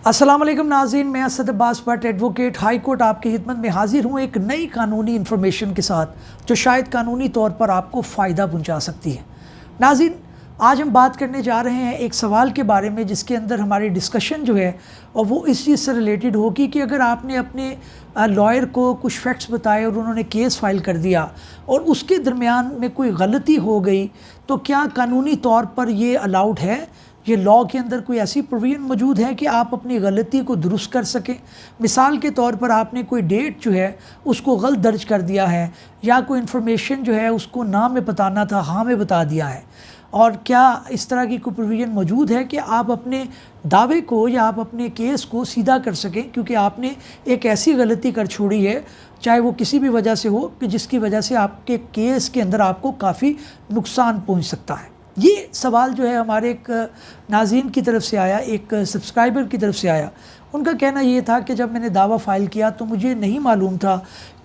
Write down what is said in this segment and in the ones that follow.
अस्सलाम वालेकुम नाज़रीन, मैं Asad Abbas Bhatt advocate high court आपकी खिदमत में हाजिर हूँ एक नई कानूनी इन्फॉर्मेशन के साथ जो शायद कानूनी तौर पर आपको फ़ायदा पहुँचा सकती है। नाज़रीन, आज हम बात करने जा रहे हैं एक सवाल के बारे में जिसके अंदर हमारी डिस्कशन जो है और वो इस चीज़ से रिलेटेड होगी कि अगर आपने अपने लॉयर को कुछ फैक्ट्स बताए और उन्होंने केस फाइल कर दिया और उसके दरमियान में कोई गलती हो गई तो क्या कानूनी तौर पर ये अलाउड है? ये लॉ के अंदर कोई ऐसी प्रोविजन मौजूद है कि आप अपनी गलती को दुरुस्त कर सकें? मिसाल के तौर पर आपने कोई डेट जो है उसको गलत दर्ज कर दिया है या कोई इन्फॉर्मेशन जो है उसको ना में बताना था हाँ में बता दिया है, और क्या इस तरह की कोई प्रोविज़न मौजूद है कि आप अपने दावे को या आप अपने केस को सीधा कर सकें क्योंकि आपने एक ऐसी गलती कर छोड़ी है, चाहे वो किसी भी वजह से हो, कि जिसकी वजह से आपके केस के अंदर आपको काफ़ी नुकसान पहुंच सकता है। ये सवाल जो है हमारे एक नाज़रीन की तरफ से आया, एक सब्सक्राइबर की तरफ से आया। उनका कहना ये था कि जब मैंने दावा फ़ाइल किया तो मुझे नहीं मालूम था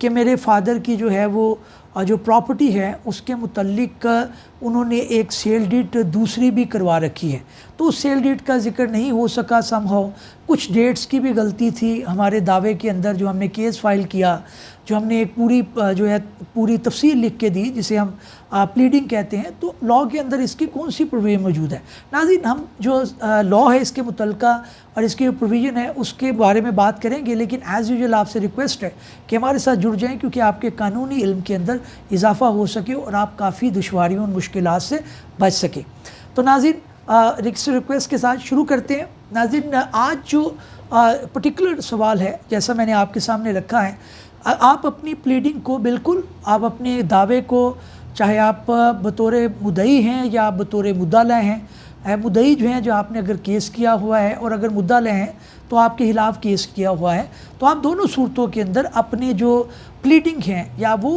कि मेरे फ़ादर की जो है वो जो प्रॉपर्टी है उसके मुतल्लिक उन्होंने एक सेल डीड दूसरी भी करवा रखी है, तो उस सेल डीड का ज़िक्र नहीं हो सका। समहाउ कुछ डेट्स की भी गलती थी हमारे दावे के अंदर जो हमने केस फाइल किया, जो हमने एक पूरी तफसील लिख के दी जिसे हम प्लीडिंग कहते हैं। तो लॉ के अंदर इसकी कौन सी प्रोविज़न मौजूद है? नाज़रीन, हम जो लॉ है इसके मुतल्लिका और इसकी जो प्रोविज़न है उसके बारे में बात करेंगे, लेकिन एज़ यूजुअल आपसे रिक्वेस्ट है कि हमारे साथ जुड़ जाएं क्योंकि आपके कानूनी इल्म के अंदर इजाफ़ा हो सके और आप काफ़ी दुश्वारियों और मुश्किलात से बच सकें। तो नाज़रीन, रिक्वेस्ट के साथ शुरू करते हैं। नाज़रीन, आज जो पर्टिकुलर सवाल है जैसा मैंने आपके सामने रखा है, आप अपनी प्लीडिंग को बिल्कुल आप अपने दावे को, चाहे आप बतौर मुद्दई हैं या बतौर मुद्दाला हैं, मुद्दई जो हैं जो आपने अगर केस किया हुआ है और अगर मुद्दाले हैं तो आपके खिलाफ़ केस किया हुआ है, तो आप दोनों सूरतों के अंदर अपने जो प्लीडिंग हैं या वो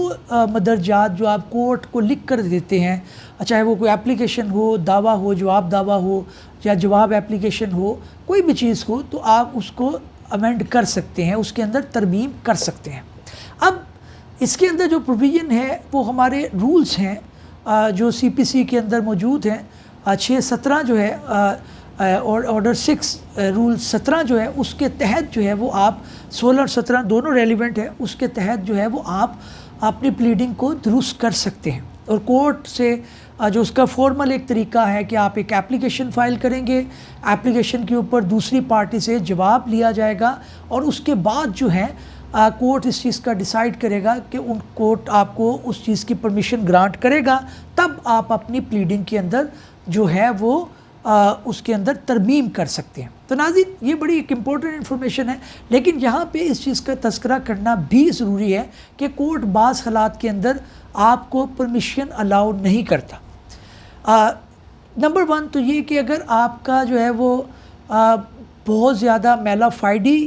मदरजात जो आप कोर्ट को लिख कर देते हैं, चाहे वो कोई एप्लीकेशन हो, दावा हो, जवाब दावा हो या जवाब एप्लीकेशन हो, कोई भी चीज़ हो, तो आप उसको अमेंड कर सकते हैं, उसके अंदर तरमीम कर सकते हैं। अब इसके अंदर जो प्रोविज़न है वो हमारे रूल्स हैं जो CPC के अंदर मौजूद हैं। 6-17 जो है और ऑर्डर 6 रूल 17 जो है उसके तहत जो है वो आप 16 और 17 दोनों रेलिवेंट है, उसके तहत जो है वो आप अपनी प्लीडिंग को दुरुस्त कर सकते हैं। और कोर्ट से जो उसका फॉर्मल एक तरीका है कि आप एक एप्लीकेशन फ़ाइल करेंगे, एप्लीकेशन के ऊपर दूसरी पार्टी से जवाब लिया जाएगा और उसके बाद जो है कोर्ट इस चीज़ का डिसाइड करेगा कि कोर्ट आपको उस चीज़ की परमिशन ग्रांट करेगा, तब आप अपनी प्लीडिंग के अंदर जो है वो उसके अंदर तरमीम कर सकते हैं। तो नाज़रीन, ये बड़ी एक इम्पोर्टेंट इन्फॉर्मेशन है, लेकिन यहाँ पे इस चीज़ का तज़किरा करना भी ज़रूरी है कि कोर्ट बाज़ हालात के अंदर आपको परमिशन अलाउ नहीं करता। नंबर 1 तो ये कि अगर आपका जो है वो बहुत ज़्यादा मेलाफाइडी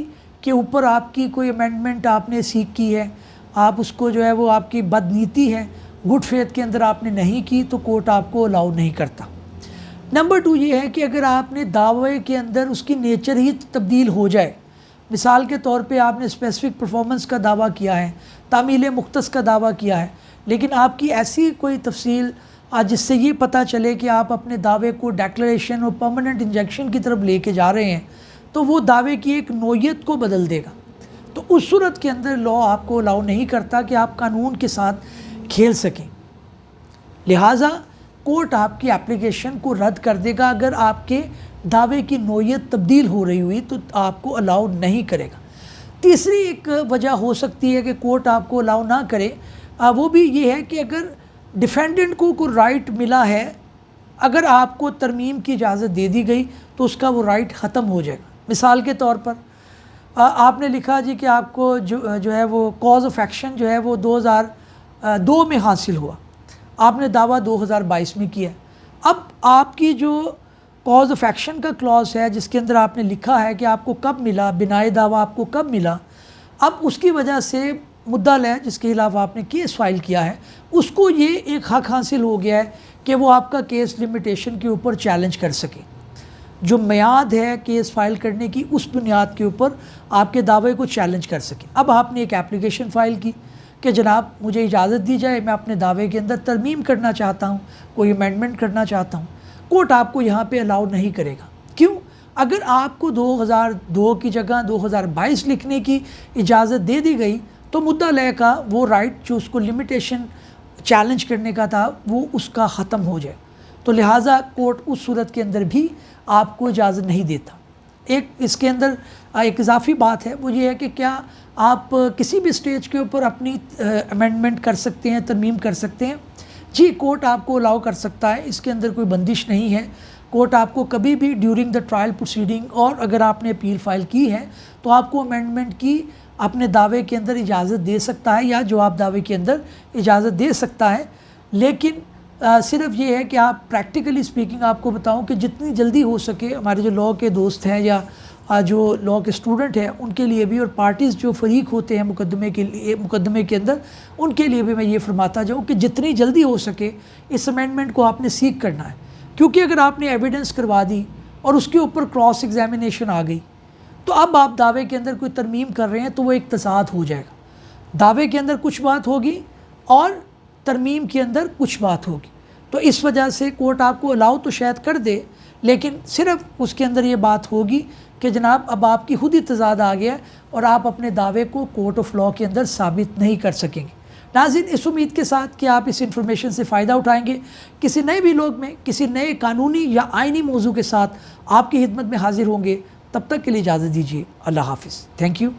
के ऊपर आपकी कोई अमेंडमेंट आपने सीख की है, आप उसको जो है वो आपकी बदनीति है, गुड फेथ के अंदर आपने नहीं की, तो कोर्ट आपको अलाउ नहीं करता। नंबर 2 ये है कि अगर आपने दावे के अंदर उसकी नेचर ही तब्दील हो जाए, मिसाल के तौर पे आपने स्पेसिफिक परफॉर्मेंस का दावा किया है, तामील मुख्तस का दावा किया है, लेकिन आपकी ऐसी कोई तफसील जिससे ये पता चले कि आप अपने दावे को डेक्लरेशन और परमानेंट इंजेक्शन की तरफ लेके जा रहे हैं, तो वो दावे की एक नोयत को बदल देगा। तो उस सूरत के अंदर लॉ आपको अलाउ नहीं करता कि आप कानून के साथ खेल सकें। लिहाजा कोर्ट आपकी एप्लीकेशन को रद्द कर देगा अगर आपके दावे की नोयत तब्दील हो रही हुई, तो आपको अलाउ नहीं करेगा। तीसरी एक वजह हो सकती है कि कोर्ट आपको अलाउ ना करे, वो भी ये है कि अगर डिफेंडेंट को कोई राइट मिला है, अगर आपको तरमीम की इजाज़त दे दी गई तो उसका वो राइट ख़त्म हो जाएगा। मिसाल के तौर पर आपने लिखा जी कि आपको जो है वो कॉज ऑफ एक्शन जो है वो 2002 में हासिल हुआ, आपने दावा 2022 में किया। अब आपकी जो कॉज ऑफ एक्शन का क्लॉज है जिसके अंदर आपने लिखा है कि आपको कब मिला, बिनाए दावा आपको कब मिला, अब उसकी वजह से मुद्दल है जिसके खिलाफ आपने केस फाइल किया है उसको ये एक हक़ हासिल हो गया है कि वो आपका केस लिमिटेशन के ऊपर चैलेंज कर सके। जो मियाद है केस फाइल करने की, उस बुनियाद के ऊपर आपके दावे को चैलेंज कर सके। अब आपने एक एप्लीकेशन फ़ाइल की कि जनाब मुझे इजाज़त दी जाए, मैं अपने दावे के अंदर तरमीम करना चाहता हूँ, कोई अमेंडमेंट करना चाहता हूँ। कोर्ट आपको यहाँ पे अलाउ नहीं करेगा। क्यों? अगर आपको 2002 की जगह 2022 लिखने की इजाज़त दे दी गई तो मुद्दा लय का वो राइट जो उसको लिमिटेशन चैलेंज करने का था वो उसका ख़त्म हो जाए। तो लिहाजा कोर्ट उस सूरत के अंदर भी आपको इजाज़त नहीं देता। एक इसके अंदर एक इजाफी बात है, वो ये है कि क्या आप किसी भी स्टेज के ऊपर अपनी अमेंडमेंट कर सकते हैं, तरमीम कर सकते हैं? जी, कोर्ट आपको अलाउ कर सकता है, इसके अंदर कोई बंदिश नहीं है। कोर्ट आपको कभी भी ड्यूरिंग द ट्रायल प्रोसीडिंग और अगर आपने अपील फाइल की है तो आपको अमेंडमेंट की अपने दावे के अंदर इजाज़त दे सकता है या जवाब दावे के अंदर इजाज़त दे सकता है। लेकिन सिर्फ ये है कि आप प्रैक्टिकली स्पीकिंग आपको बताऊं कि जितनी जल्दी हो सके हमारे जो लॉ के दोस्त हैं या जो लॉ के स्टूडेंट हैं उनके लिए भी, और पार्टीज़ जो फरीक होते हैं मुकदमे के अंदर, उनके लिए भी मैं ये फरमाता जाऊँ कि जितनी जल्दी हो सके इस अमेंडमेंट को आपने सीख करना है। क्योंकि अगर आपने एविडेंस करवा दी और उसके ऊपर क्रॉस एग्जामिनेशन आ गई तो अब आप दावे के अंदर कोई तरमीम कर रहे हैं तो वो एक तज़ाद हो जाएगा। दावे के अंदर कुछ बात होगी और तरमीम के अंदर कुछ बात होगी। तो इस वजह से कोर्ट आपको अलाउ तो शायद कर दे, लेकिन सिर्फ उसके अंदर ये बात होगी कि जनाब अब आपकी खुद ही तज़ाद आ गया और आप अपने दावे को कोर्ट ऑफ लॉ के अंदर साबित नहीं कर सकेंगे। नाज़रीन, इस उम्मीद के साथ कि आप इस इंफॉर्मेशन से फ़ायदा उठाएंगे, किसी नए वीलॉग में किसी नए कानूनी या आइनी मौजू के साथ आपकी खिदमत में हाजिर होंगे। तब तक के लिए इजाज़त दीजिए। अल्लाह हाफ़िज़। Thank you.